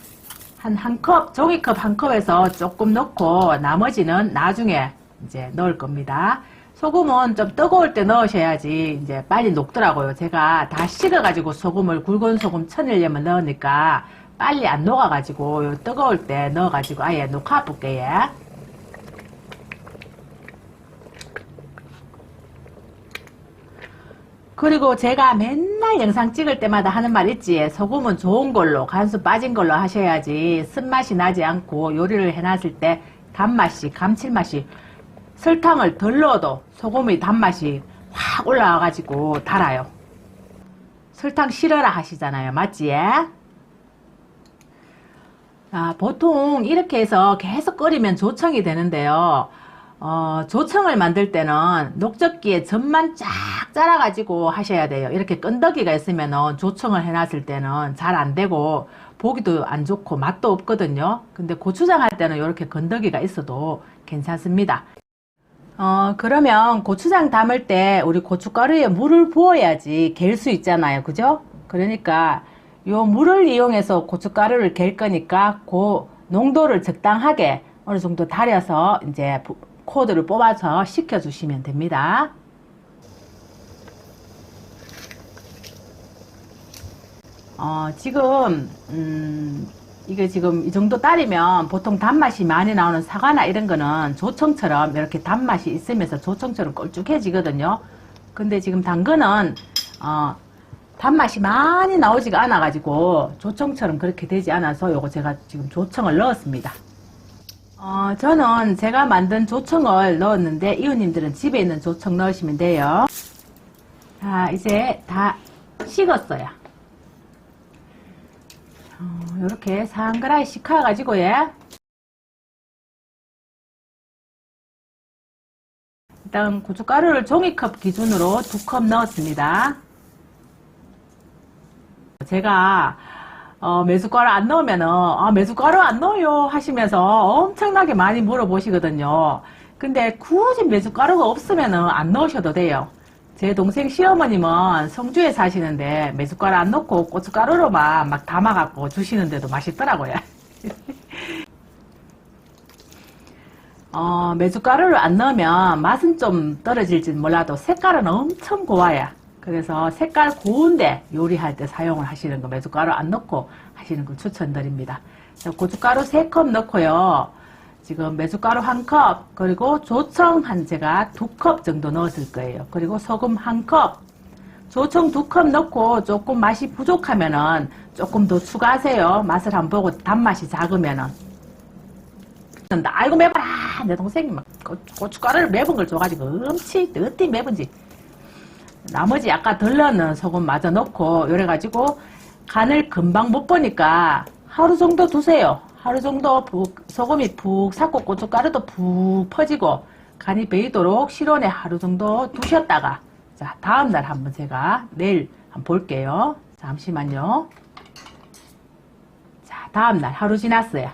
한 컵, 종이컵 한 컵에서 조금 넣고 나머지는 나중에 이제 넣을 겁니다. 소금은 좀 뜨거울 때 넣으셔야지 이제 빨리 녹더라고요. 제가 다 식어가지고 소금을 굵은 소금 천일염을 넣으니까 빨리 안 녹아가지고 요 뜨거울 때 넣어가지고 아예 녹아볼게요. 그리고 제가 맨날 영상 찍을 때마다 하는 말 있지. 소금은 좋은 걸로, 간수 빠진 걸로 하셔야지 쓴맛이 나지 않고 요리를 해놨을 때 단맛이, 감칠맛이 설탕을 덜 넣어도 소금의 단맛이 확 올라와가지고 달아요. 설탕 싫어라 하시잖아요. 맞지? 보통 이렇게 해서 계속 끓이면 조청이 되는데요. 조청을 만들 때는 녹젓기에 젖만 쫙 짜라가지고 하셔야 돼요. 이렇게 끈덕이가 있으면 조청을 해놨을 때는 잘 안되고 보기도 안 좋고 맛도 없거든요. 근데 고추장 할 때는 이렇게 건더기가 있어도 괜찮습니다. 그러면 고추장 담을 때 우리 고춧가루에 물을 부어야지 갤 수 있잖아요. 그죠? 그러니까 요 물을 이용해서 고춧가루를 갤 거니까 그 농도를 적당하게 어느 정도 달여서 이제 코드를 뽑아서 식혀주시면 됩니다. 지금 이게 지금 이 정도 따리면 보통 단맛이 많이 나오는 사과나 이런 거는 조청처럼 이렇게 단맛이 있으면서 조청처럼 걸쭉해지거든요. 근데 지금 당근은 단맛이 많이 나오지가 않아 가지고 조청처럼 그렇게 되지 않아서 요거 제가 지금 조청을 넣었습니다. 저는 제가 만든 조청을 넣었는데 이웃님들은 집에 있는 조청 넣으시면 돼요. 자, 이제 다 식었어요. 이렇게 상그라이 식혀가지고 일단 고춧가루를 종이컵 기준으로 2컵 넣었습니다. 제가 메숫가루 안 넣으면은 메숫가루 안 넣어요 하시면서 엄청나게 많이 물어보시거든요. 근데 굳이 메숫가루가 없으면은 안 넣으셔도 돼요. 제 동생 시어머님은 성주에 사시는데 메숫가루 안 넣고 고춧가루로만 막 담아갖고 주시는데도 맛있더라고요. 메숫가루를 안 넣으면 맛은 좀 떨어질지는 몰라도 색깔은 엄청 고와요. 그래서 색깔 고운데 요리할 때 사용을 하시는 거, 메숫가루 안 넣고 하시는 걸 추천드립니다. 고춧가루 3컵 넣고요. 지금 메숫가루 1컵, 그리고 조청 제가 2컵 정도 넣었을 거예요. 그리고 소금 1컵, 조청 2컵 넣고 조금 맛이 부족하면은 조금 더 추가하세요. 맛을 한번 보고 단맛이 작으면은. 아이고 매봐라. 내 동생이 막 고춧가루를 매운 걸 줘가지고 어찌 매운지. 나머지 아까 덜 넣는 소금 마저 넣고 요래가지고 간을 금방 못 보니까 하루 정도 두세요. 하루 정도 소금이 푹 삭고 고춧가루도 푹 퍼지고 간이 배이도록 실온에 하루 정도 두셨다가 자 다음날 한번 제가 내일 한번 볼게요. 잠시만요. 자 다음날 하루 지났어요.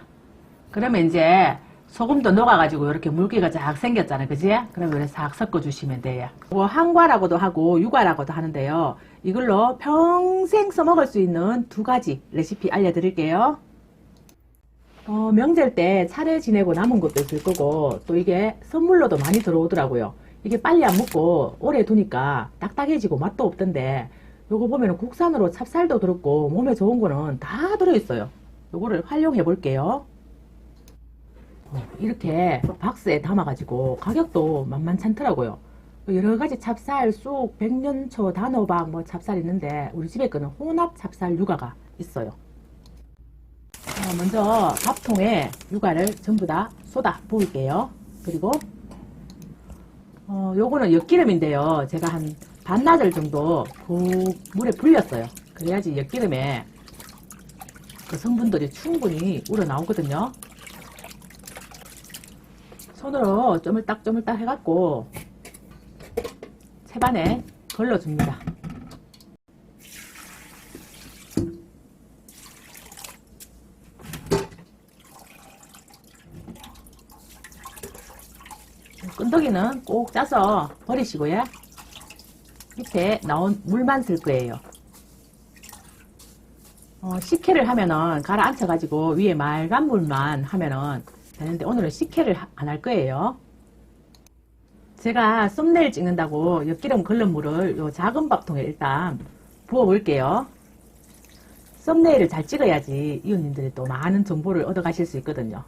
그러면 이제 소금도 녹아가지고 이렇게 물기가 쫙 생겼잖아요. 그지? 그럼 이렇게 싹 섞어주시면 돼요. 이거 한과라고도 하고 유과라고도 하는데요. 이걸로 평생 써먹을 수 있는 2가지 레시피 알려드릴게요. 명절 때 차례 지내고 남은 것도 있을 거고 또 이게 선물로도 많이 들어오더라고요. 이게 빨리 안 먹고 오래 두니까 딱딱해지고 맛도 없던데 요거 보면 국산으로 찹쌀도 들었고 몸에 좋은 거는 다 들어있어요. 요거를 활용해 볼게요. 이렇게 박스에 담아가지고 가격도 만만찮더라고요. 여러가지 찹쌀, 쑥, 백년초, 단호박 뭐 찹쌀 있는데 우리 집에 거는 혼합 찹쌀 유과가 있어요. 먼저 밥통에 유과를 전부 다 쏟아 부을게요. 그리고 요거는 엿기름인데요. 제가 한 반나절 정도 그 물에 불렸어요. 그래야지 엿기름에 그 성분들이 충분히 우러나오거든요. 손으로 쪼물딱 해갖고 채반에 걸러줍니다. 끈덕이는 꼭 짜서 버리시고요. 밑에 나온 물만 쓸 거예요. 식혜를 하면은 가라앉혀 가지고 위에 맑은 물만 하면은 되는데 오늘은 식혜를 안 할 거예요. 제가 썸네일 찍는다고 엿기름 걸른 물을 요 작은 밥통에 일단 부어 볼게요. 썸네일을 잘 찍어야지 이웃님들이 또 많은 정보를 얻어 가실 수 있거든요.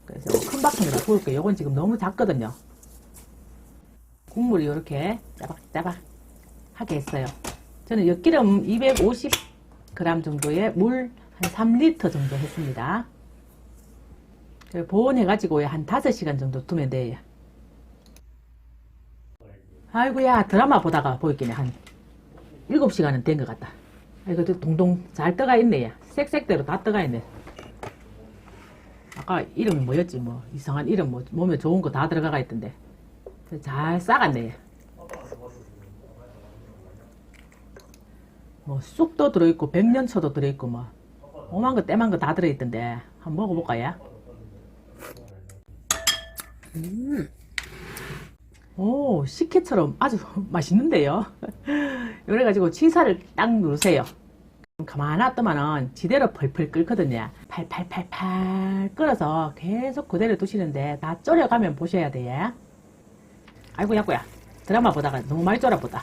그래서 큰 밥통에다 부을게요. 요건 지금 너무 작거든요. 국물이 이렇게 짜박짜박 하게 했어요. 저는 엿기름 250g 정도의 물 한 3리터 정도 했습니다. 보온해가지고 한 5시간 정도 두면 돼요. 아이고야 드라마 보다가 보였기네 한 7시간은 된 것 같다. 이거 동동 잘 떠가 있네. 색색대로 다 떠가 있네. 아까 이름이 뭐였지 뭐 이상한 이름 뭐 몸에 좋은 거 다 들어가 있던데 잘 싸갔네. 뭐 쑥도 들어있고 백년초도 들어있고 뭐 오만 거 떼만 거 다 들어있던데 한번 먹어볼까요? 오 식혜처럼 아주 맛있는데요. 이래가지고 치사를 딱 누르세요. 가만히 놔두면은 지대로 펄펄 끓거든요. 팔팔팔팔 끓어서 계속 그대로 두시는데 다 졸여가면 보셔야 돼요. 아이고 야구야 드라마 보다가 너무 많이 졸아보다.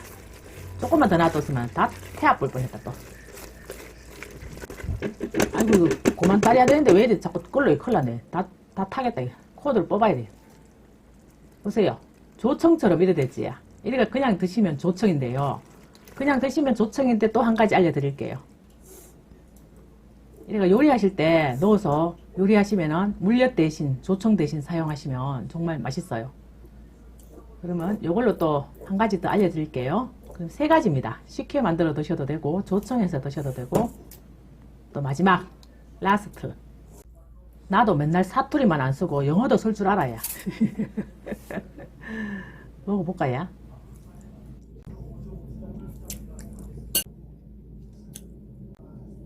조금만 더 놔뒀으면 다 태아 볼 뻔했다 또. 아이고 그만 따려야 되는데 왜 이래 자꾸 끓러 큰일 나네. 다 타겠다. 코드를 뽑아야 돼. 보세요. 조청처럼 이래 됐지. 이래가 그냥 드시면 조청인데요. 그냥 드시면 조청인데 또 한 가지 알려드릴게요. 이래가 요리하실 때 넣어서 요리하시면은 물엿 대신 조청 대신 사용하시면 정말 맛있어요. 그러면 이걸로 또 한 가지 더 알려드릴게요. 그럼 3가지입니다. 식혜 만들어 드셔도 되고 조청해서 드셔도 되고 또 마지막 라스트. 나도 맨날 사투리만 안 쓰고 영어도 쓸 줄 알아야. 먹어볼까요?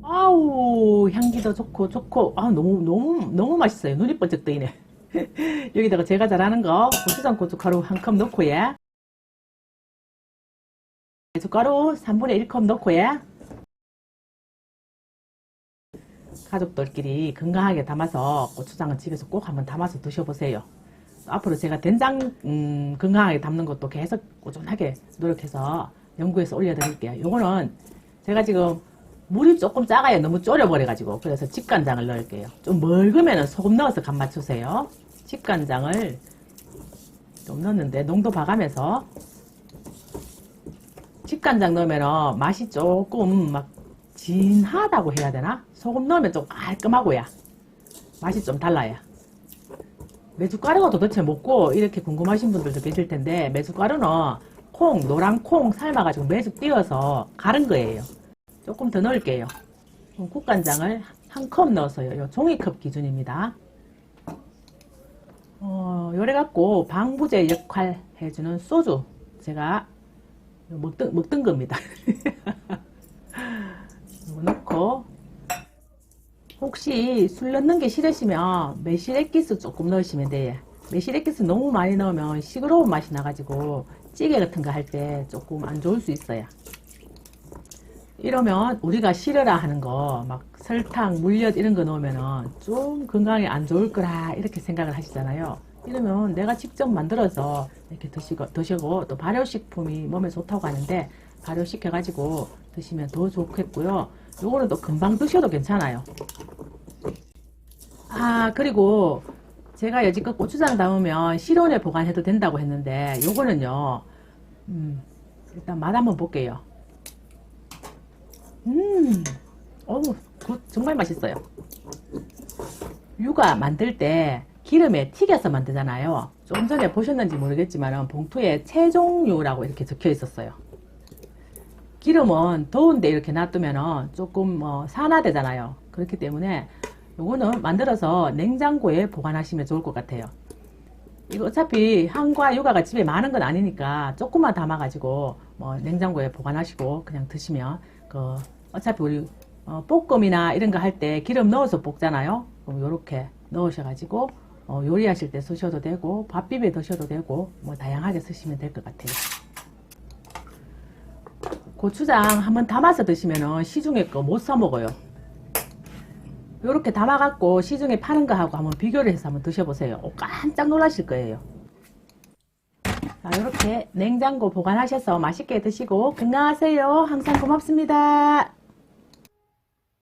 아우 향기도 좋고 아 너무 맛있어요. 눈이 번쩍 뜨이네. 여기다가 제가 잘하는 거 고추장 고춧가루 1컵 넣고 예. 고춧가루 3분의 1컵 넣고 예. 가족들끼리 건강하게 담아서 고추장은 집에서 꼭 한번 담아서 드셔보세요. 앞으로 제가 된장 건강하게 담는 것도 계속 꾸준하게 노력해서 연구해서 올려드릴게요. 요거는 제가 지금 물이 조금 작아요. 너무 졸여버려가지고. 그래서 집간장을 넣을게요. 좀 묽으면 소금 넣어서 간 맞추세요. 집간장을 좀 넣었는데 농도 봐가면서 집간장 넣으면 맛이 조금 막 진하다고 해야 되나? 소금 넣으면 좀 깔끔하고요. 맛이 좀 달라요. 메주가루가 도대체 뭐고 이렇게 궁금하신 분들도 계실 텐데, 메주가루는 콩, 노란 콩 삶아가지고 메주 띄어서 갈은 거예요. 조금 더 넣을게요. 국간장을 한 컵 넣었어요. 요 종이컵 기준입니다. 요래갖고 방부제 역할 해주는 소주 제가 먹던 겁니다. 이거 넣고, 혹시 술 넣는 게 싫으시면 매실액기스 조금 넣으시면 돼요. 매실액기스 너무 많이 넣으면 시끄러운 맛이 나가지고 찌개 같은 거 할 때 조금 안 좋을 수 있어요. 이러면 우리가 싫어라 하는 거, 막 설탕, 물엿 이런 거 넣으면은 좀 건강에 안 좋을 거라 이렇게 생각을 하시잖아요. 이러면 내가 직접 만들어서 이렇게 드시고 또 발효식품이 몸에 좋다고 하는데 발효시켜가지고 드시면 더 좋겠고요. 요거는 또 금방 드셔도 괜찮아요. 그리고 제가 여지껏 고추장 담으면 실온에 보관해도 된다고 했는데 요거는요, 일단 맛 한번 볼게요. 정말 맛있어요. 유가 만들 때 기름에 튀겨서 만들잖아요. 좀 전에 보셨는지 모르겠지만 봉투에 채종유라고 이렇게 적혀 있었어요. 기름은 더운데 이렇게 놔두면 조금 산화되잖아요. 그렇기 때문에 요거는 만들어서 냉장고에 보관하시면 좋을 것 같아요. 이거 어차피 한과 유가가 집에 많은 건 아니니까 조금만 담아가지고 냉장고에 보관하시고 그냥 드시면, 어차피 우리 볶음이나 이런 거 할 때 기름 넣어서 볶잖아요. 그럼 요렇게 넣으셔가지고 요리하실 때 쓰셔도 되고 밥 비벼 드셔도 되고 다양하게 쓰시면 될 것 같아요. 고추장 한번 담아서 드시면 시중에 거 못 사 먹어요. 요렇게 담아갖고 시중에 파는 거하고 한번 비교를 해서 한번 드셔보세요. 깜짝 놀라실 거예요. 이렇게 냉장고 보관하셔서 맛있게 드시고 건강하세요. 항상 고맙습니다.